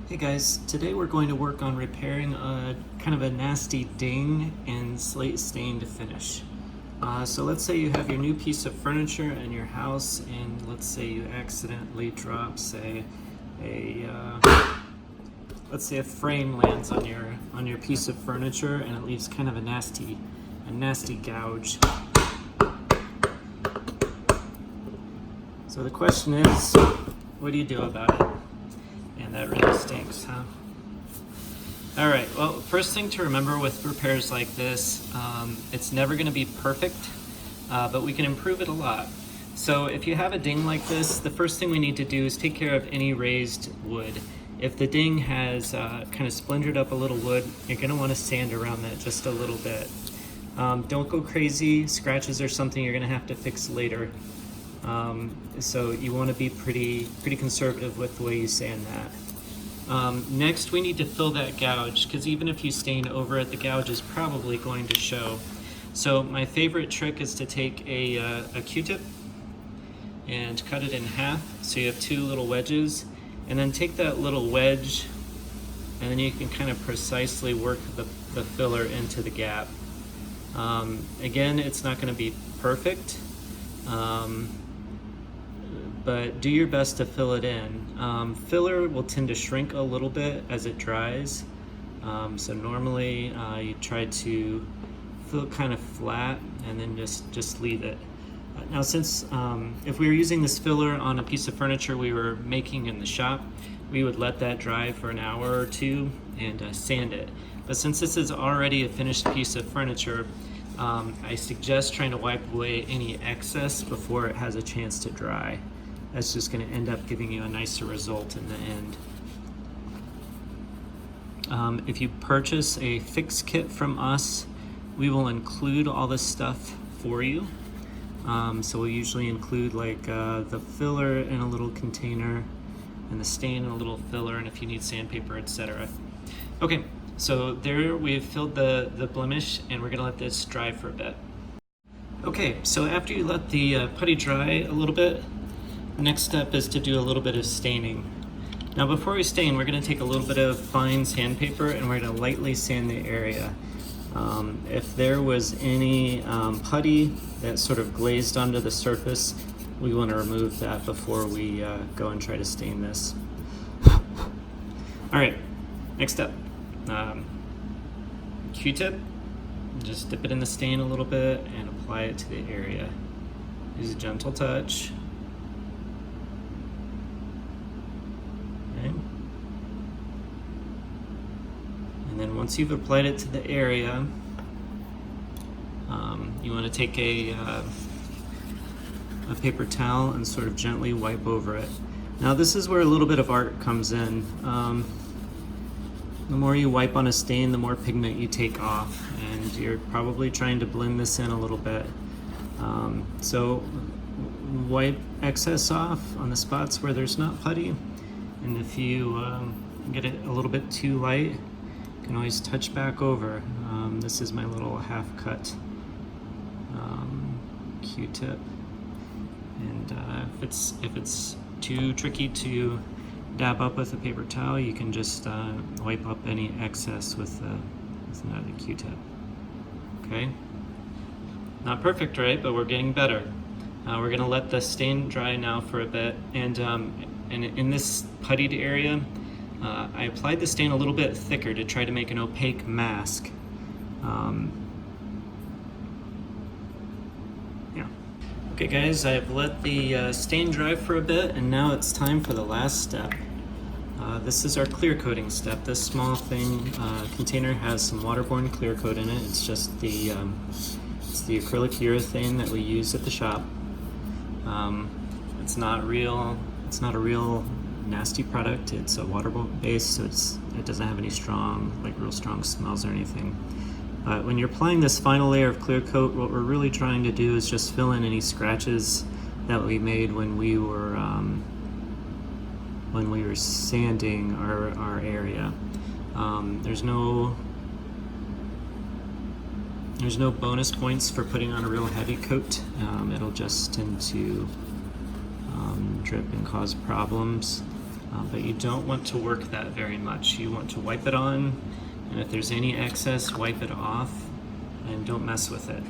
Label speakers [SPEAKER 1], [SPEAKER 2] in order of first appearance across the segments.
[SPEAKER 1] Hey guys, today we're going to work on repairing a kind of a nasty ding and slate stain to finish. So let's say you have your new piece of furniture in your house, and let's say you accidentally drop, say, let's say a frame lands on your piece of furniture, and it leaves kind of a nasty gouge. So the question is, what do you do about it? And that really stinks, huh? All right, well, first thing to remember with repairs like this, it's never gonna be perfect, but we can improve it a lot. So if you have a ding like this, the first thing we need to do is take care of any raised wood. If the ding has kind of splintered up a little wood, you're gonna wanna sand around that just a little bit. Don't go crazy. Scratches are something you're gonna have to fix later. So you want to be pretty conservative with the way you sand that. Next, we need to fill that gouge, because even if you stain over it, the gouge is probably going to show. So my favorite trick is to take a Q-tip and cut it in half, so you have two little wedges, and then take that little wedge, and then you can kind of precisely work the filler into the gap. Again, it's not going to be perfect, but do your best to fill it in. Filler will tend to shrink a little bit as it dries, so normally you try to fill it kind of flat and then just leave it. Now, since if we were using this filler on a piece of furniture we were making in the shop, we would let that dry for an hour or two and sand it. But since this is already a finished piece of furniture, I suggest trying to wipe away any excess before it has a chance to dry. That's just going to end up giving you a nicer result in the end. If you purchase a fix kit from us, we will include all this stuff for you. So we'll usually include like the filler in a little container and the stain in a little filler, and if you need sandpaper, etc. Okay, so there we've filled the blemish, and we're going to let this dry for a bit. Okay, so after you let the putty dry a little bit, the next step is to do a little bit of staining. Now before we stain, we're going to take a little bit of fine sandpaper and we're going to lightly sand the area. If there was any putty that sort of glazed onto the surface, we want to remove that before we go and try to stain this. All right, next step. Q-tip, just dip it in the stain a little bit and apply it to the area. Use a gentle touch. And then once you've applied it to the area, you want to take a paper towel and sort of gently wipe over it. Now this is where a little bit of art comes in. The more you wipe on a stain, the more pigment you take off, and you're probably trying to blend this in a little bit. So wipe excess off on the spots where there's not putty, and if you get it a little bit too light, you can always touch back over. This is my little half-cut Q-tip, and if it's too tricky to dab up with a paper towel, you can just wipe up any excess with another Q-tip. Okay, not perfect, right? But we're getting better. We're gonna let the stain dry now for a bit, and in this puttied area, I applied the stain a little bit thicker to try to make an opaque mask. Yeah. Okay guys, I've let the stain dry for a bit, and now it's time for the last step. This is our clear coating step. This small container has some waterborne clear coat in it. It's just the acrylic urethane that we use at the shop. It's not a real nasty product. It's a water-based, base, so it doesn't have any real strong smells or anything. But when you're applying this final layer of clear coat, what we're really trying to do is just fill in any scratches that we made when we were sanding our area. There's no bonus points for putting on a real heavy coat. It'll just tend to drip and cause problems. but you don't want to work that very much. You want to wipe it on, and if there's any excess, wipe it off, and don't mess with it.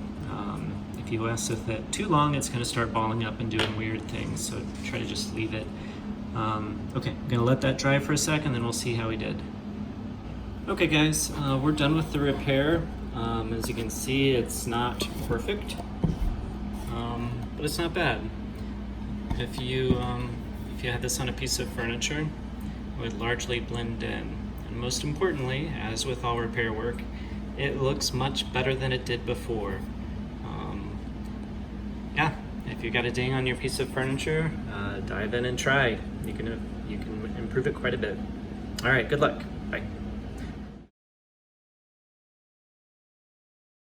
[SPEAKER 1] If you mess with it too long, it's going to start balling up and doing weird things, so try to just leave it. Okay, I'm going to let that dry for a second, then we'll see how we did. Okay guys, we're done with the repair. As you can see, it's not perfect, but it's not bad. If you had this on a piece of furniture, it would largely blend in. And most importantly, as with all repair work, it looks much better than it did before. Yeah, if you got a ding on your piece of furniture, dive in and try. You can improve it quite a bit. All right, good luck. Bye.